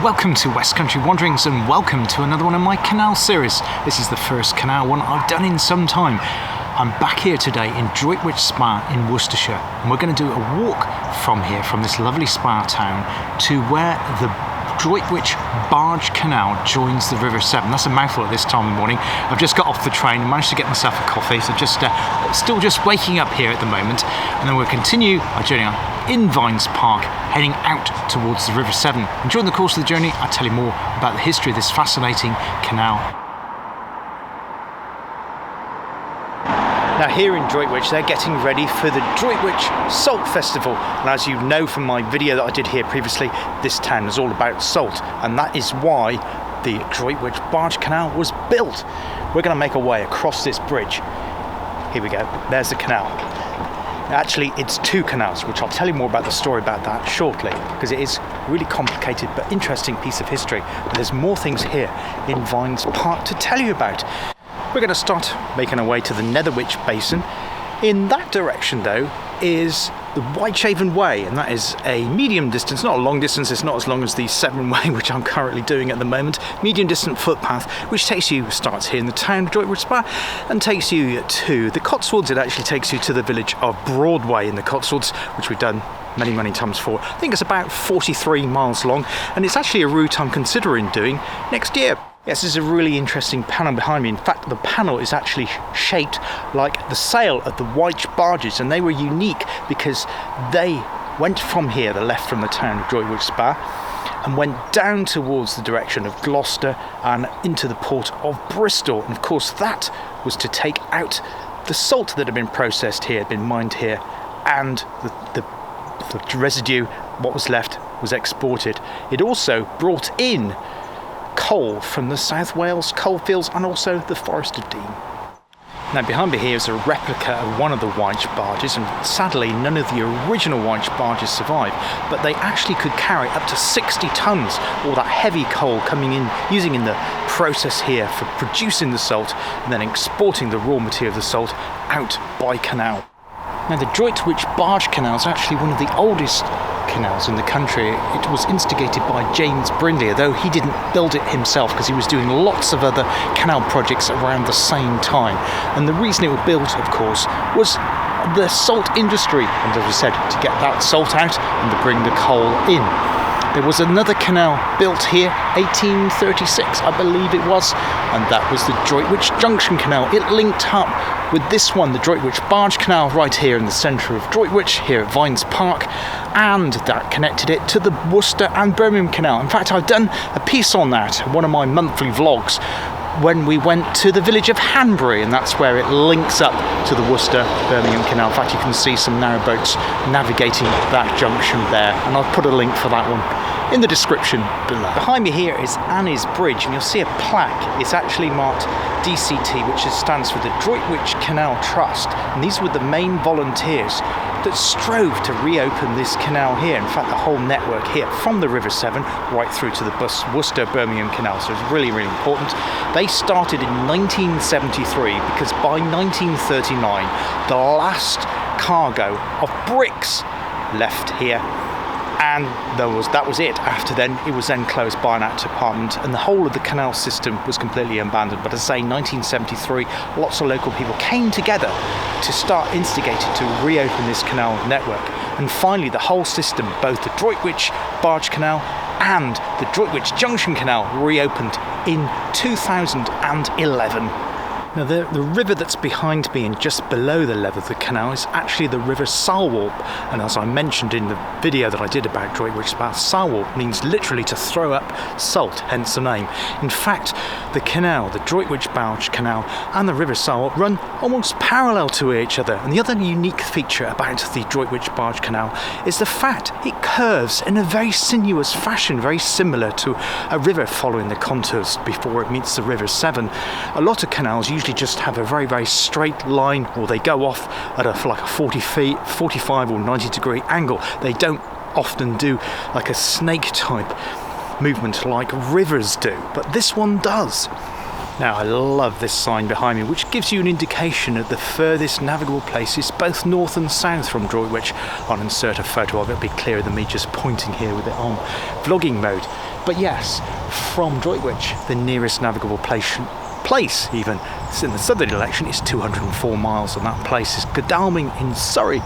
welcome to West Country Wanderings and welcome to another one of my canal series. This is the first canal one I've done in some time. I'm back here today in Droitwich Spa in Worcestershire, and we're going to do a walk from here, from this lovely spa town, to where the Droitwich Barge Canal joins the River Severn. That's a mouthful at this time of the morning. I've just got off the train and managed to get myself a coffee, so still just waking up here at the moment, and then we'll continue our journey on in Vines Park, heading out towards the River Severn. And during the course of the journey, I'll tell you more about the history of this fascinating canal. Now here in Droitwich, they're getting ready for the Droitwich Salt Festival. And as you know from my video that I did here previously, this town is all about salt. And that is why the Droitwich Barge Canal was built. We're going to make our way across this bridge. Here we go, there's the canal. Actually, it's two canals, which I'll tell you more about the story about that shortly, because it is a really complicated but interesting piece of history. But there's more things here in Vines Park to tell you about. We're going to start making our way to the Netherwich Basin. In that direction, though, is the Whiteshaven Way, and that is a medium distance, not a long distance, it's not as long as the Severn Way, which I'm currently doing at the moment, medium distant footpath, which starts here in the town of Droitwich Spa, and takes you to the Cotswolds. It actually takes you to the village of Broadway in the Cotswolds, which we've done many times before. I think it's about 43 miles long, and it's actually a route I'm considering doing next year. Yes, this is a really interesting panel behind me. In fact, the panel is actually shaped like the sail of the White barges, and they were unique because they went from here, they left from the town of Droitwich Spa, and went down towards the direction of Gloucester and into the port of Bristol. And of course, that was to take out the salt that had been processed here, had been mined here, and the residue, what was left, was exported. It also brought in coal from the South Wales coalfields and also the Forest of Dean. Now behind me here is a replica of one of the White barges, and sadly none of the original White barges survived, but they actually could carry up to 60 tonnes, all that heavy coal coming in, using in the process here for producing the salt and then exporting the raw material of the salt out by canal. Now the Droitwich Barge Canal is actually one of the oldest canals in the country. It was instigated by James Brindley, though he didn't build it himself because he was doing lots of other canal projects around the same time. And the reason it was built, of course, was the salt industry, and as I said, to get that salt out and to bring the coal in. There was another canal built here, 1836 I believe it was, and that was the Droitwich Junction Canal. It linked up with this one, the Droitwich Barge Canal, right here in the centre of Droitwich, here at Vines Park, and that connected it to the Worcester and Birmingham Canal. In fact, I've done a piece on that, one of my monthly vlogs, when we went to the village of Hanbury, and that's where it links up to the Worcester Birmingham Canal. In fact, you can see some narrowboats navigating that junction there, and I'll put a link for that one in the description below. Behind me here is Annie's Bridge, and you'll see a plaque. It's actually marked DCT, which stands for the Droitwich Canal Trust, and these were the main volunteers that strove to reopen this canal here. In fact, the whole network here from the River Severn right through to the Worcester Birmingham Canal, so it's really important. They started in 1973 because by 1939 the last cargo of bricks left here, and that was it. After then, it was then closed by an Act of Parliament, and the whole of the canal system was completely abandoned. But as I say, 1973, lots of local people came together to start instigating to reopen this canal network. And finally, the whole system, both the Droitwich Barge Canal and the Droitwich Junction Canal, reopened in 2011. Now the river that's behind me and just below the level of the canal is actually the River Salwarpe, and as I mentioned in the video that I did about Droitwich Spa, Salwarpe means literally to throw up salt, hence the name. In fact, the canal, the Droitwich Barge Canal and the River Salwarpe run almost parallel to each other, and the other unique feature about the Droitwich Barge Canal is the fact it curves in a very sinuous fashion, very similar to a river following the contours before it meets the River Severn. A lot of canals usually just have a very straight line, or they go off at like a 45 or 90 degree angle. They don't often do like a snake type movement like rivers do, but this one does. Now I love this sign behind me, which gives you an indication of the furthest navigable places, both north and south from Droitwich. I'll insert a photo of it, it'll be clearer than me just pointing here with it on vlogging mode. But yes, from Droitwich, the nearest navigable place even, it's in the southern direction, is 204 miles, and that place is Godalming in Surrey.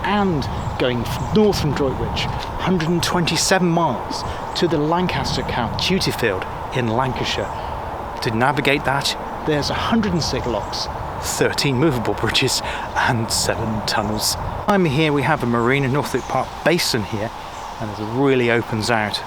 And going north from Droitwich, 127 miles to the Lancaster Duty Field in Lancashire. To navigate that, there's 106 locks, 13 movable bridges and 7 tunnels. I'm here, we have a marina, Northwick Park Basin here, and it really opens out,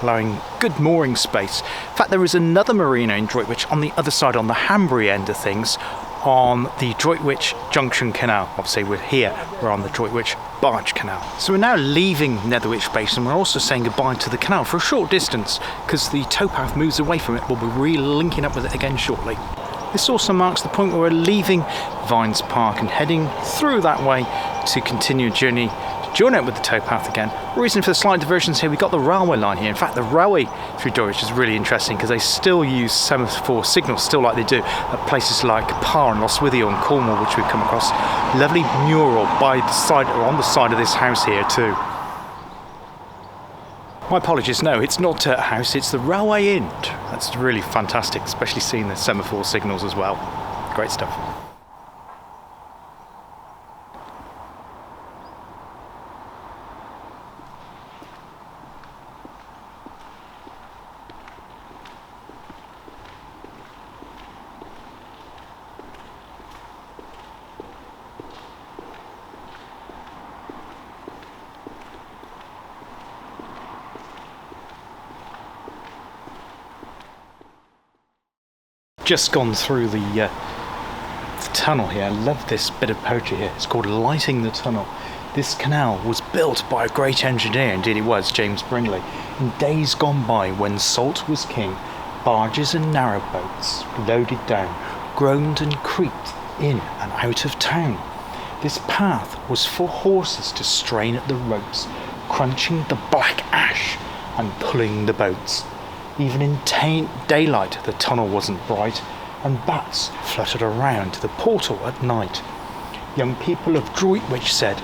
allowing good mooring space. In fact, there is another marina in Droitwich on the other side, on the Hanbury end of things, on the Droitwich Junction Canal. Obviously we're on the Droitwich Barge Canal. So we're now leaving Netherwich Basin. We're also saying goodbye to the canal for a short distance because the towpath moves away from it. We'll be re-linking up with it again shortly. This also marks the point where we're leaving Vines Park and heading through that way to continue a journey to join up with the towpath again. The reason for the slight diversions here, we've got the railway line here. In fact, the railway through Droitwich is really interesting because they still use semaphore signals, still like they do at places like Parr and Lostwithiel and Cornwall, which we've come across. Lovely mural by the side, or on the side of this house here too. My apologies, no, it's not a house, it's the railway inn. That's really fantastic, especially seeing the semaphore signals as well. Great stuff. Just gone through the tunnel here. I love this bit of poetry here. It's called Lighting the Tunnel. This canal was built by a great engineer, indeed it was, James Brindley, in days gone by when salt was king. Barges and narrowboats, loaded down, groaned and creaked in and out of town. This path was for horses to strain at the ropes, crunching the black ash and pulling the boats. Even in daylight the tunnel wasn't bright, and bats fluttered around the portal at night. Young people of Droitwich said,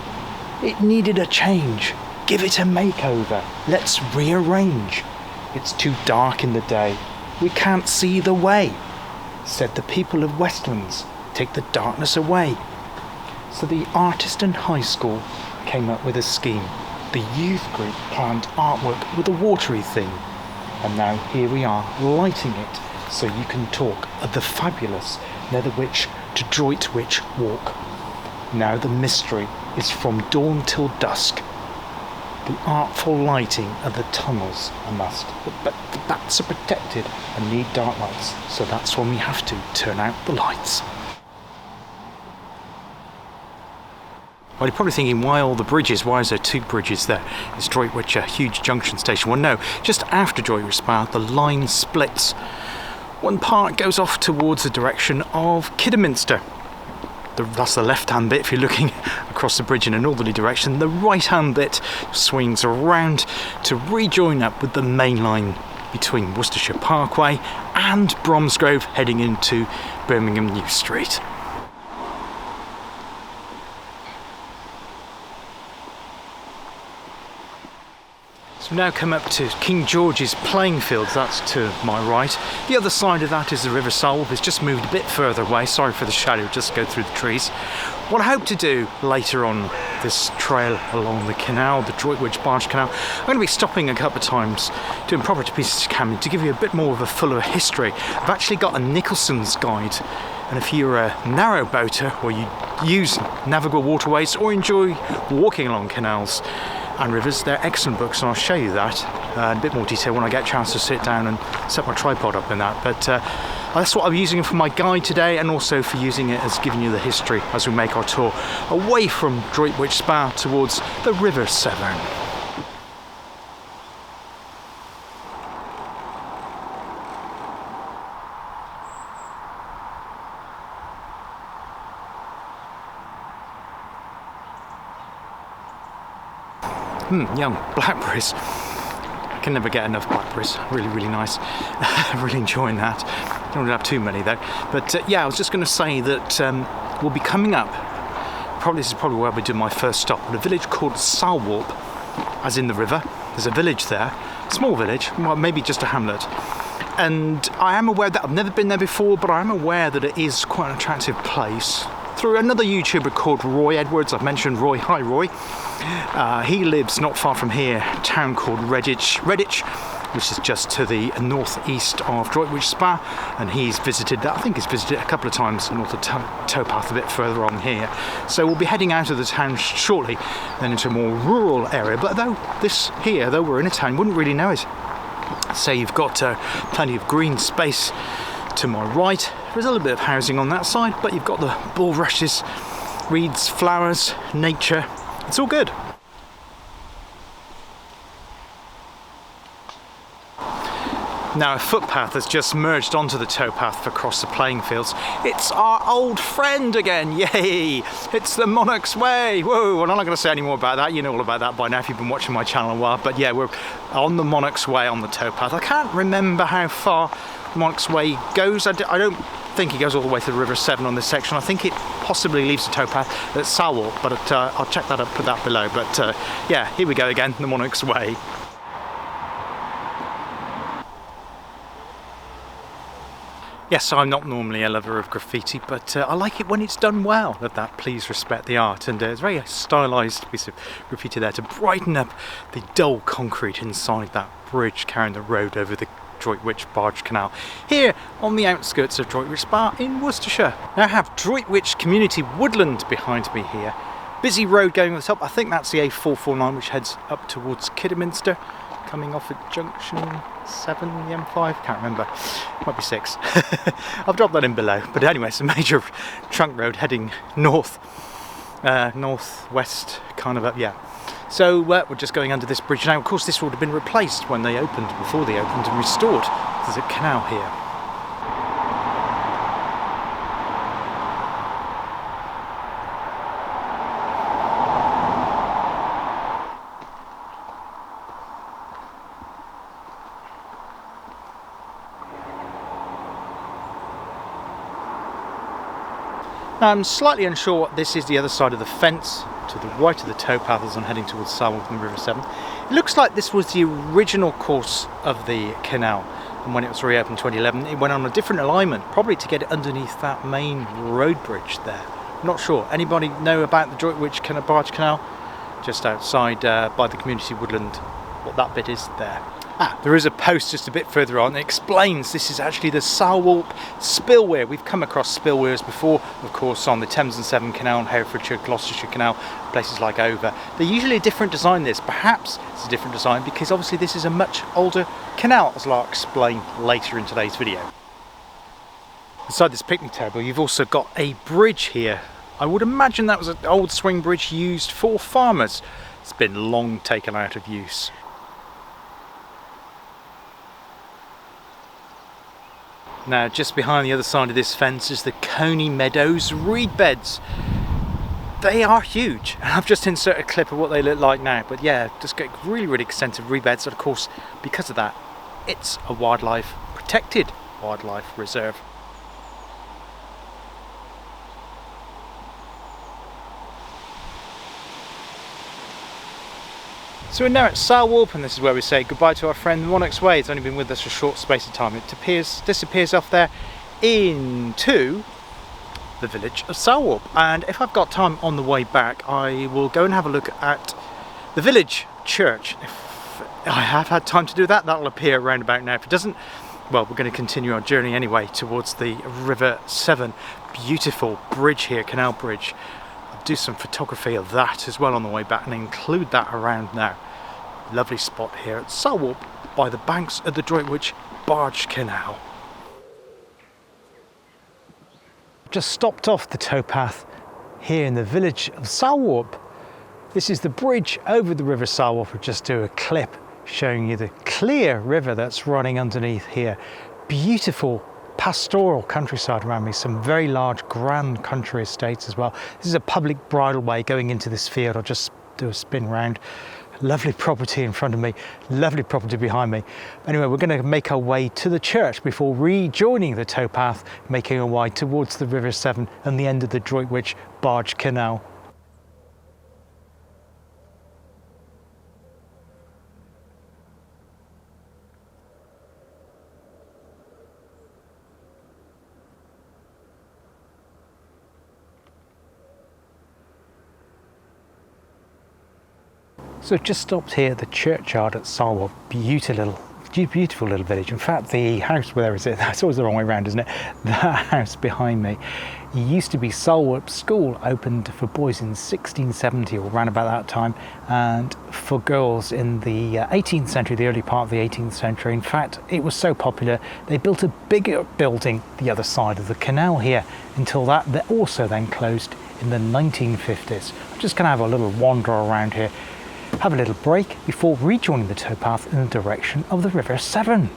"It needed a change, give it a makeover, let's rearrange. It's too dark in the day, we can't see the way." Said the people of Westlands, "Take the darkness away." So the artist and high school came up with a scheme. The youth group planned artwork with a watery theme. And now here we are, lighting it, so you can talk of the fabulous Netherwich to Droitwich walk. Now the mystery is from dawn till dusk. The artful lighting of the tunnels a must. But the bats are protected and need dark lights, so that's when we have to turn out the lights. Well, you're probably thinking, why all the bridges? Why is there 2 bridges there? Is Droitwich a huge junction station? Well, no, just after Droitwich Spa, the line splits. One part goes off towards the direction of Kidderminster. That's the left-hand bit if you're looking across the bridge in a northerly direction. The right-hand bit swings around to rejoin up with the main line between Worcestershire Parkway and Bromsgrove, heading into Birmingham New Street. So we now come up to King George's playing fields, that's to my right. The other side of that is the River Salwarpe. It's just moved a bit further away, sorry for the shadow, just go through the trees. What I hope to do later on this trail along the canal, the Droitwich Barge Canal, I'm going to be stopping a couple of times, doing proper pieces of camping to give you a bit more of a fuller history. I've actually got a Nicholson's guide, and if you're a narrow boater or you use navigable waterways or enjoy walking along canals and rivers, they're excellent books, and I'll show you that in a bit more detail when I get a chance to sit down and set my tripod up in that. But that's what I'm using for my guide today, and also for using it as giving you the history as we make our tour away from Droitwich Spa towards the River Severn. Young blackberries. I can never get enough blackberries. Really, really nice. Really enjoying that. Don't have too many though. But yeah, I was just going to say that we'll be coming up. This is probably where I'll be doing my first stop at a village called Salwarpe, as in the river. There's a village there. small village, well, maybe just a hamlet. And I am aware that I've never been there before, but I am aware that it is quite an attractive place. Through another YouTuber called Roy Edwards, I've mentioned Roy. Hi Roy. He lives not far from here, a town called Redditch, which is just to the northeast of Droitwich Spa, and he's visited that. I think he's visited it a couple of times north of towpath a bit further on here. So we'll be heading out of the town shortly, then into a more rural area. But though we're in a town, you wouldn't really know it. So you've got plenty of green space to my right. There's a little bit of housing on that side, but you've got the bulrushes, reeds, flowers, nature. It's all good. Now a footpath has just merged onto the towpath across the playing fields. It's our old friend again, yay! It's the Monarch's Way, whoa! Well, I'm not going to say any more about that, you know all about that by now if you've been watching my channel a while, but yeah, we're on the Monarch's Way on the towpath. I can't remember how far Monarch's Way goes. I don't think it goes all the way to the River Severn on this section. I think it possibly leaves the towpath at Salwarpe, but I'll check that up, put that below. But yeah, here we go again, the Monarch's Way. Yes, I'm not normally a lover of graffiti, but I like it when it's done well. Of that, please respect the art. And it's a very stylised piece of graffiti there to brighten up the dull concrete inside that bridge carrying the road over the Droitwich Barge Canal, here on the outskirts of Droitwich Spa in Worcestershire. Now I have Droitwich Community Woodland behind me here. Busy road going on the top. I think that's the A449 which heads up towards Kidderminster, coming off at Junction 7, the M5, can't remember, might be 6. I've dropped that in below, but anyway, it's a major trunk road heading north, northwest, kind of up, yeah. So we're just going under this bridge now. Of course, this would have been replaced when they opened, before they opened, and restored. There's a canal here. Now I'm slightly unsure what this is the other side of the fence, to the right of the towpath as I'm heading towards Salwarpe and the River Severn. It looks like this was the original course of the canal, and when it was reopened in 2011 it went on a different alignment, probably to get it underneath that main road bridge there. I'm not sure. Anybody know about the Droitwich Barge Canal? Just outside by the community woodland, what that bit is there. There is a post just a bit further on that explains this is actually the Salwarpe spillway. We've come across spillways before, of course, on the Thames and Severn Canal, Herefordshire, Gloucestershire Canal, places like Over. They're usually a different design this. Perhaps it's a different design because obviously this is a much older canal, as I'll explain later in today's video. Beside this picnic table, you've also got a bridge here. I would imagine that was an old swing bridge used for farmers. It's been long taken out of use. Now just behind the other side of this fence is the Coney Meadows reed beds. They are huge, and I've just inserted a clip of what they look like now, but yeah, just got really extensive reed beds, and of course because of that it's a wildlife protected wildlife reserve. So we're now at Salwarpe, and this is where we say goodbye to our friend the Monarch's Way. It's only been with us for a short space of time. It disappears off there into the village of Salwarpe. And if I've got time on the way back, I will go and have a look at the village church. If I have had time to do that, that'll appear around about now. If it doesn't, well, we're going to continue our journey anyway towards the River Severn. Beautiful bridge here, canal bridge. Do some photography of that as well on the way back and include that around now. Lovely spot here at Salwarpe by the banks of the Droitwich Barge Canal. Just stopped off the towpath here in the village of Salwarpe. This is the bridge over the River Salwarpe. We'll just do a clip showing you the clear river that's running underneath here. Beautiful pastoral countryside around me, some very large grand country estates as well. This is a public bridleway going into this field. I'll just do a spin round. Lovely property in front of me, lovely property behind me. Anyway, we're going to make our way to the church before rejoining the towpath, making our way towards the River Severn and the end of the Droitwich Barge Canal. So just stopped here at the churchyard at Salwarpe. Beautiful little village. In fact, the house, where is it? That's always the wrong way around, isn't it? That house behind me used to be Salwarpe School, opened for boys in 1670 or around about that time, and for girls in the 18th century, the early part of the 18th century. In fact, it was so popular, they built a bigger building the other side of the canal here until that also then closed in the 1950s. I'm just going to have a little wander around here, have a little break before rejoining the towpath in the direction of the River Severn.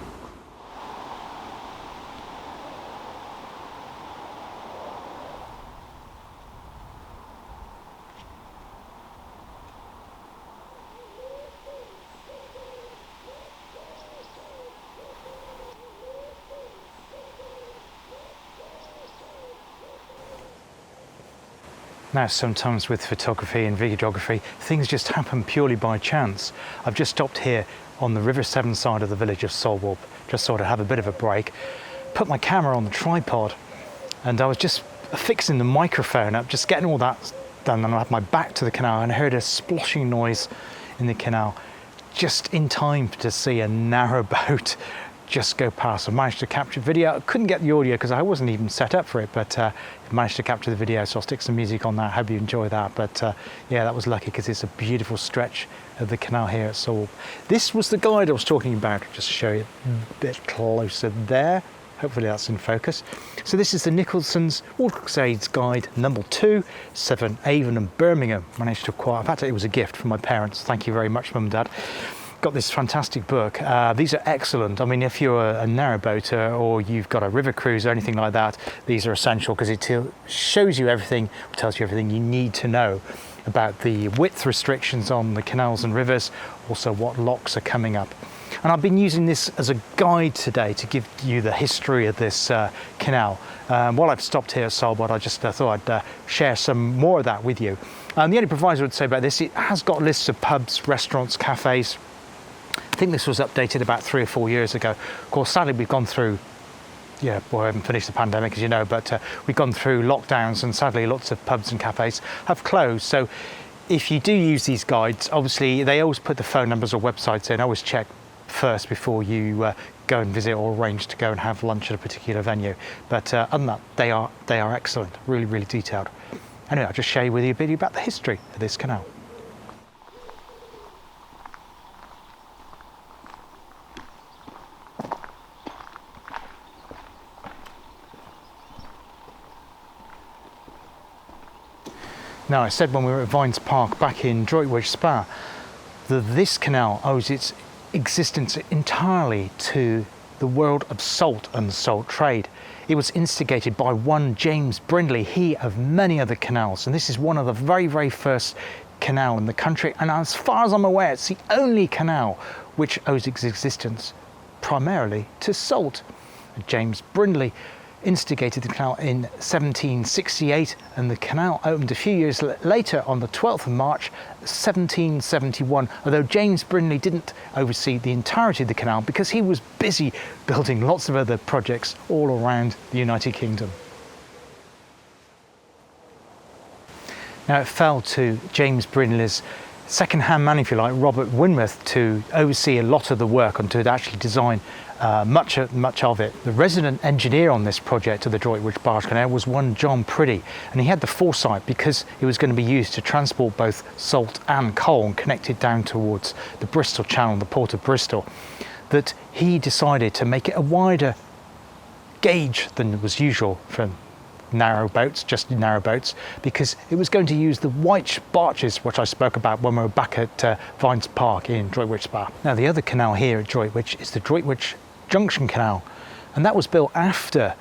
Now, sometimes with photography and videography, things just happen purely by chance. I've just stopped here on the River Severn side of the village of Salwarpe, just sort of have a bit of a break, put my camera on the tripod, and I was just fixing the microphone up, just getting all that done, and I had my back to the canal and I heard a splashing noise in the canal, just in time to see a narrowboat just go past. I managed to capture video. I couldn't get the audio because I wasn't even set up for it, but managed to capture the video, so I'll stick some music on that. Hope you enjoy that. But yeah, that was lucky because it's a beautiful stretch of the canal here at Salwarpe. This was the guide I was talking about, just to show you a bit closer there. Hopefully that's in focus. So this is the Nicholson's Waterworks Aids Guide number 2, Severn, Avon and Birmingham. Managed to acquire. In fact, it was a gift from my parents. Thank you very much, Mum and Dad. Got this fantastic book. These are excellent. I mean, if you're a narrowboater or you've got a river cruise or anything like that, these are essential because it shows you everything, tells you everything you need to know about the width restrictions on the canals and rivers, also what locks are coming up. And I've been using this as a guide today to give you the history of this canal. While I've stopped here at Salwarpe, I just thought I'd share some more of that with you. The only proviso I'd say about this, it has got lists of pubs, restaurants, cafes. I think this was updated about 3 or 4 years ago. Of course, sadly, we've gone through, I haven't finished the pandemic, as you know, but we've gone through lockdowns, and sadly, lots of pubs and cafes have closed. So if you do use these guides, obviously, they always put the phone numbers or websites in. Always check first before you go and visit or arrange to go and have lunch at a particular venue. But other than that, they are excellent, really, really detailed. Anyway, I'll just share with you a bit about the history of this canal. Now, I said when we were at Vines Park back in Droitwich Spa that this canal owes its existence entirely to the world of salt and salt trade. It was instigated by one James Brindley, he of many other canals, and this is one of the very, very first canal in the country, and as far as I'm aware, it's the only canal which owes its existence primarily to salt. James Brindley instigated the canal in 1768, and the canal opened a few years later on the 12th of March 1771, although James Brindley didn't oversee the entirety of the canal because he was busy building lots of other projects all around the United Kingdom. Now, it fell to James Brindley's second-hand man, if you like, Robert Winworth, to oversee a lot of the work and to actually design much of it. The resident engineer on this project of the Droitwich Barge Canal was one John Priddy, and he had the foresight, because it was going to be used to transport both salt and coal and connect it down towards the Bristol Channel, the port of Bristol, that he decided to make it a wider gauge than was usual for narrow boats, just narrow boats, because it was going to use the white barges, which I spoke about when we were back at Vines Park in Droitwich Spa. Now, the other canal here at Droitwich is the Droitwich Junction Canal, and that was built after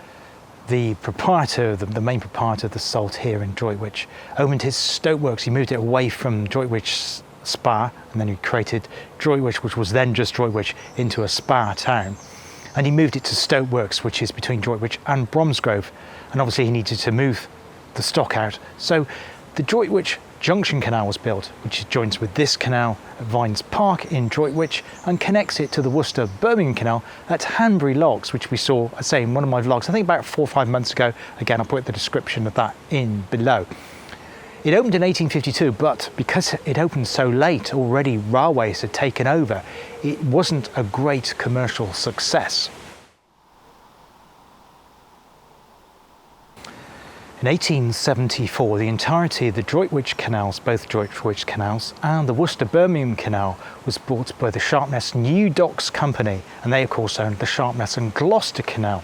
the proprietor, the main proprietor of the salt here in Droitwich, opened his stoke works. He moved it away from Droitwich Spa, and then he created Droitwich, which was then just Droitwich, into a spa town. And he moved it to Stoke Works, which is between Droitwich and Bromsgrove. And obviously he needed to move the stock out. So the Droitwich Junction Canal was built, which joins with this canal at Vines Park in Droitwich and connects it to the Worcester Birmingham Canal at Hanbury Locks, which we saw, I say, in one of my vlogs, I think about 4 or 5 months ago. Again, I'll put the description of that in below. It opened in 1852, but because it opened so late, already railways had taken over, it wasn't a great commercial success. In 1874, the entirety of the Droitwich Canals, both Droitwich Canals and the Worcester Birmingham Canal, was bought by the Sharpness New Docks Company, and they of course owned the Sharpness and Gloucester Canal,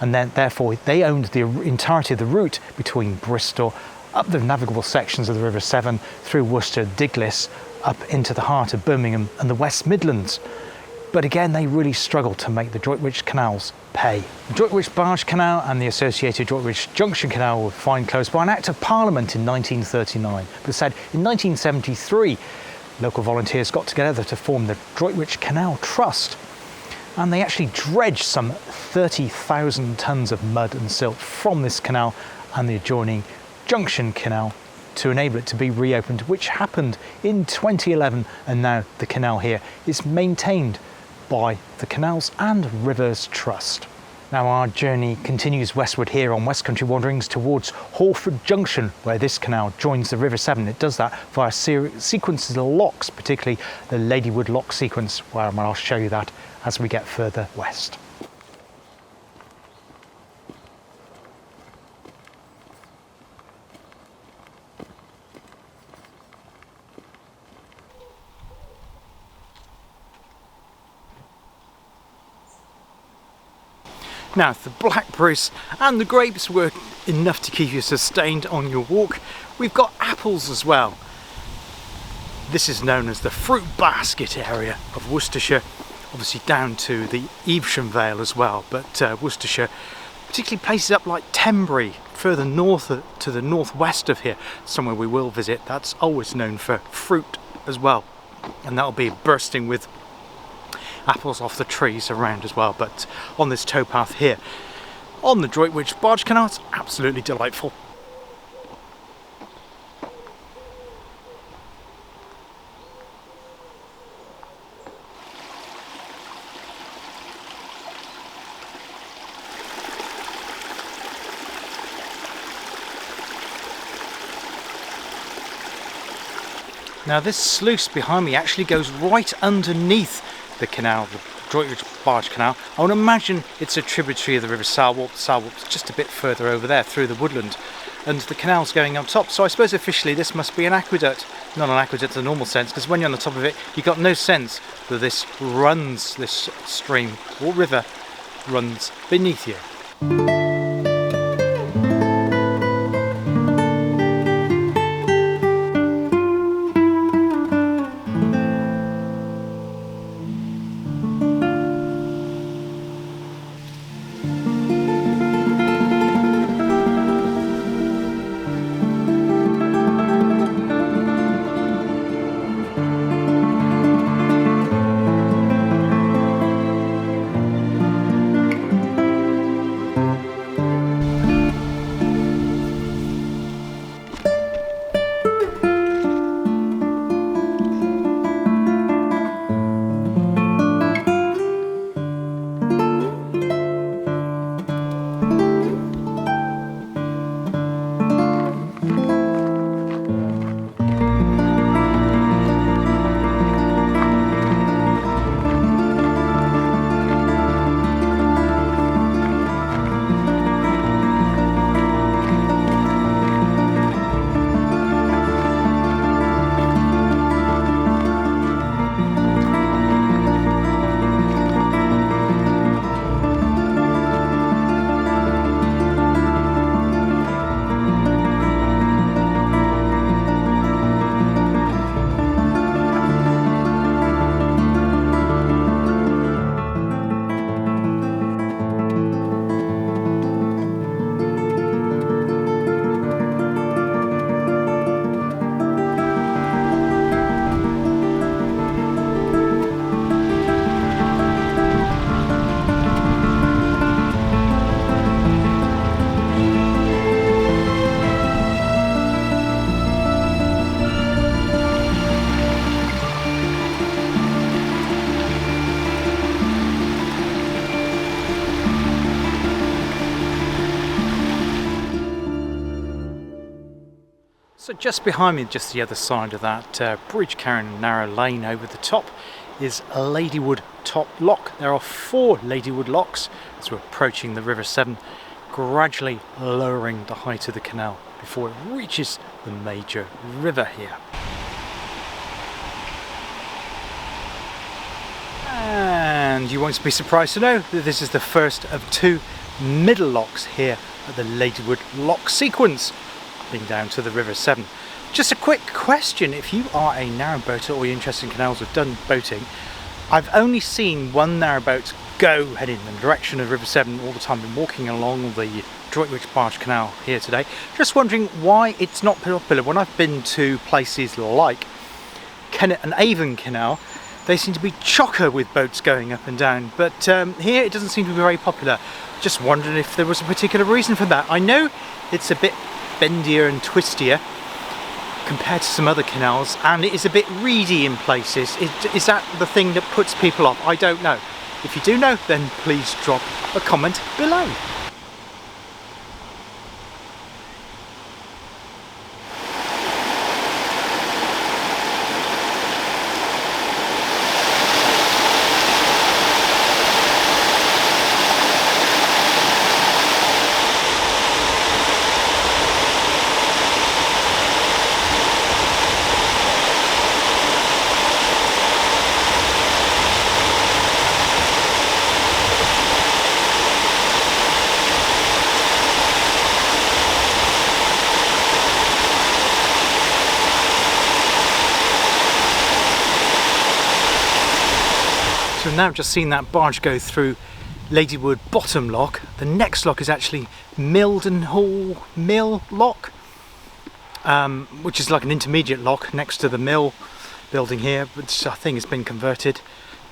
and then therefore they owned the entirety of the route between Bristol, up the navigable sections of the River Severn, through Worcester, Diglis, up into the heart of Birmingham and the West Midlands. But again, they really struggled to make the Droitwich canals pay. The Droitwich Barge Canal and the associated Droitwich Junction Canal were finally closed by an Act of Parliament in 1939. But said in 1973, local volunteers got together to form the Droitwich Canal Trust, and they actually dredged some 30,000 tonnes of mud and silt from this canal and the adjoining Junction Canal to enable it to be reopened, which happened in 2011, and now the canal here is maintained by the Canals and Rivers Trust. Now our journey continues westward here on West Country Wanderings towards Halford Junction, where this canal joins the River Severn. It does that via sequences of locks, particularly the Ladywood Lock sequence, where I'll show you that as we get further west. Now, if the blackberries and the grapes were enough to keep you sustained on your walk, we've got apples as well. This is known as the fruit basket area of Worcestershire, obviously down to the Evesham Vale as well, but Worcestershire, particularly places up like Hanbury, further north to the northwest of here, somewhere we will visit, that's always known for fruit as well, and that'll be bursting with apples off the trees around as well. But on this towpath here on the Droitwich Barge Canal, it's absolutely delightful. Now this sluice behind me actually goes right underneath the canal, the Droitwich Barge Canal. I would imagine it's a tributary of the River Salwarpe. Salwarpe's just a bit further over there through the woodland, and the canal's going on top. So I suppose officially this must be an aqueduct. Not an aqueduct in the normal sense, because when you're on the top of it, you've got no sense that this stream or river runs beneath you. So just behind me, just the other side of that bridge carrying a narrow lane over the top, is Ladywood Top Lock. There are 4 Ladywood locks as we're approaching the River Severn, gradually lowering the height of the canal before it reaches the major river here. And you won't be surprised to know that this is the first of 2 middle locks here at the Ladywood lock sequence, leading down to the River Severn. Just a quick question: if you are a narrowboater or you're interested in canals or done boating, I've only seen one narrowboat go heading in the direction of River Severn all the time. I've been walking along the Droitwich Barge Canal here today, just wondering why it's not popular. When I've been to places like Kennet and Avon Canal, they seem to be chocker with boats going up and down, but here it doesn't seem to be very popular. Just wondering if there was a particular reason for that. I know it's a bit bendier and twistier compared to some other canals, and it is a bit reedy in places. Is that the thing that puts people off? I don't know. If you do know, then please drop a comment below. So now I've just seen that barge go through Ladywood Bottom Lock. The next lock is actually Mildenhall Mill Lock, which is like an intermediate lock next to the mill building here, which I think has been converted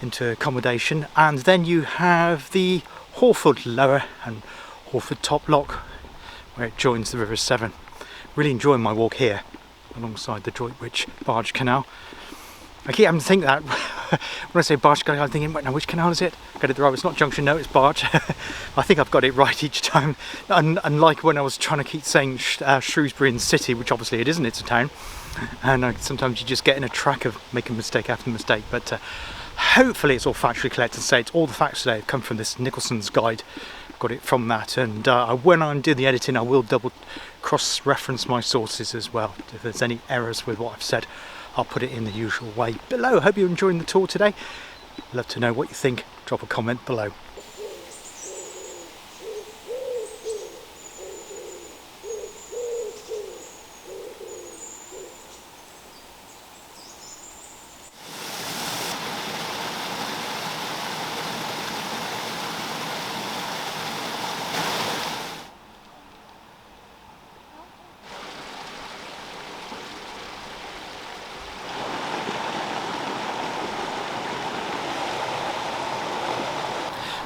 into accommodation. And then you have the Hawford Lower and Hawford Top Lock, where it joins the River Severn. Really enjoying my walk here alongside the Droitwich Barge Canal. I keep having to think that when I say barge canal, I'm thinking, wait, now which canal is it? Get it right, it's not junction, no, it's barge. I think I've got it right each time. Unlike when I was trying to keep saying Shrewsbury in City, which obviously it isn't, it's a town. And sometimes you just get in a track of making mistake after mistake. But hopefully it's all factually correct, and say it's all the facts today have come from this Nicholson's guide. I've got it from that, and when I'm doing the editing, I will double cross-reference my sources as well. If there's any errors with what I've said, I'll put it in the usual way below. Hope you're enjoying the tour today. Love to know what you think. Drop a comment below.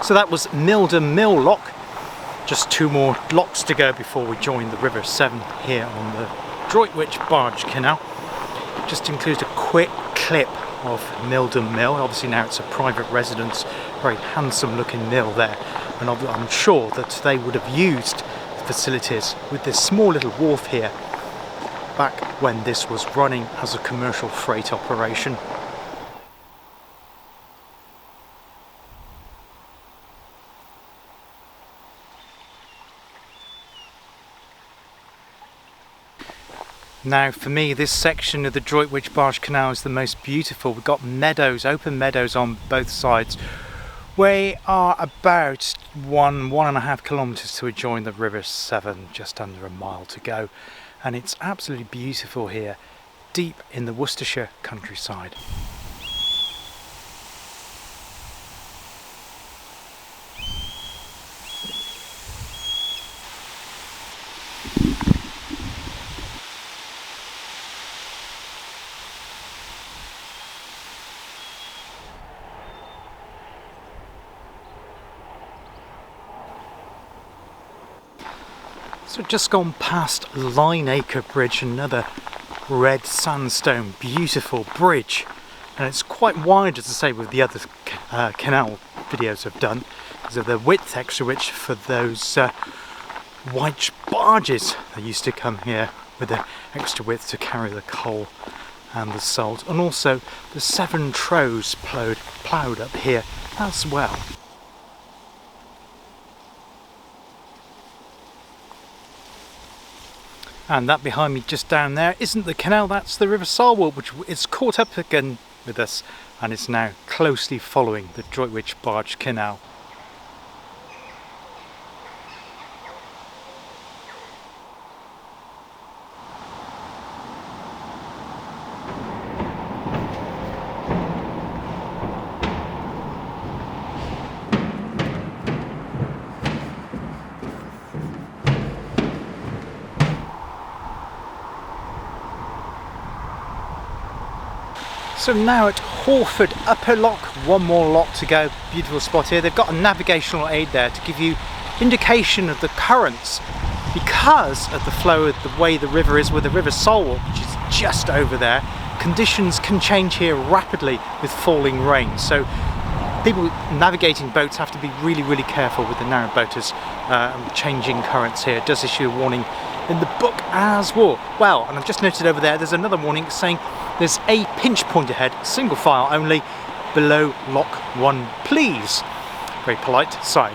So that was Milden Mill Lock. Just 2 more locks to go before we join the River Severn here on the Droitwich Barge Canal. Just includes a quick clip of Milden Mill. Obviously now it's a private residence, very handsome looking mill there, and I'm sure that they would have used the facilities with this small little wharf here back when this was running as a commercial freight operation. Now for me, this section of the Droitwich Barge Canal is the most beautiful. We've got meadows, open meadows on both sides. We are about 1.5 kilometres to join the River Severn, just under a mile to go. And it's absolutely beautiful here, deep in the Worcestershire countryside. So just gone past Lineacre Bridge, another red sandstone, beautiful bridge. And it's quite wide, as I say, with the other canal videos I've done, because of the width extra, which for those white barges that used to come here with the extra width to carry the coal and the salt, and also the Severn Trows ploughed up here as well. And that behind me just down there isn't the canal, that's the River Salwarpe, which is caught up again with us and is now closely following the Droitwich Barge Canal. So now at Hawford Upper Lock, one more lock to go. Beautiful spot here. They've got a navigational aid there to give you indication of the currents because of the flow of the way the river is with the River Salwarpe, which is just over there. Conditions can change here rapidly with falling rain. So people navigating boats have to be really careful with the narrow boaters and changing currents here. It does issue a warning in the book as well. Well, and I've just noted over there, there's another warning saying there's a pinch point ahead, single file only, below lock 1 please. Very polite sign.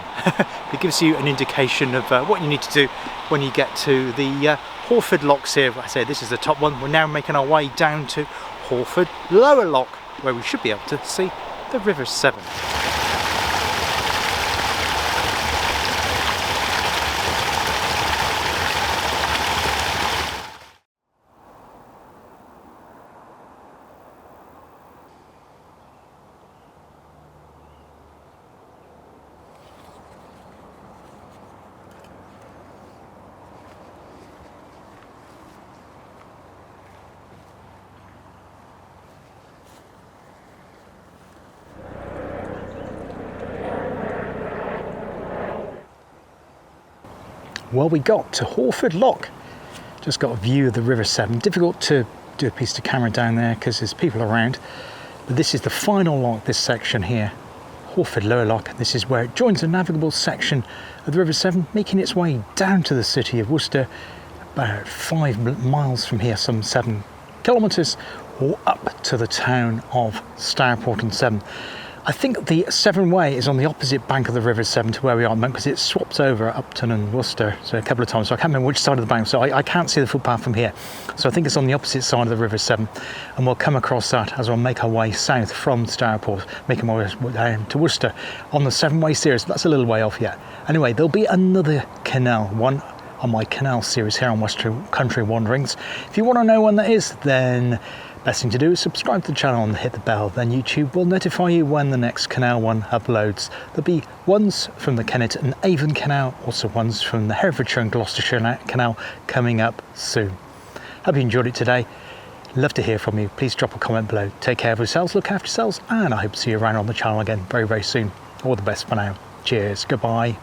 It gives you an indication of what you need to do when you get to the Hawford locks here. I say this is the top one. We're now making our way down to Hawford Lower Lock, where we should be able to see the River Severn. Well, we got to Hawford Lock. Just got a view of the River Severn. Difficult to do a piece to camera down there because there's people around. But this is the final lock, this section here. Hawford Lower Lock. This is where it joins the navigable section of the River Severn, making its way down to the city of Worcester, about 5 miles from here, some 7 kilometres, or up to the town of Salwarpe and Severn. I think the Severn Way is on the opposite bank of the River Severn to where we are at the moment, because it swaps over Upton and Worcester so a couple of times, so I can't remember which side of the bank, so I can't see the footpath from here. So I think it's on the opposite side of the River Severn, and we'll come across that as we'll make our way south from Salwarpe, making our way down to Worcester on the Severn Way series. That's a little way off yet. Anyway, there'll be another canal one on my canal series here on Western Country Wanderings. If you want to know when that is, then best thing to do is subscribe to the channel and hit the bell, then YouTube will notify you when the next canal one uploads. There'll be ones from the Kennet and Avon Canal, also ones from the Herefordshire and Gloucestershire Canal coming up soon. Hope you enjoyed it today. Love to hear from you. Please drop a comment below. Take care of yourselves, look after yourselves, and I hope to see you around on the channel again very soon. All the best for now. Cheers, goodbye.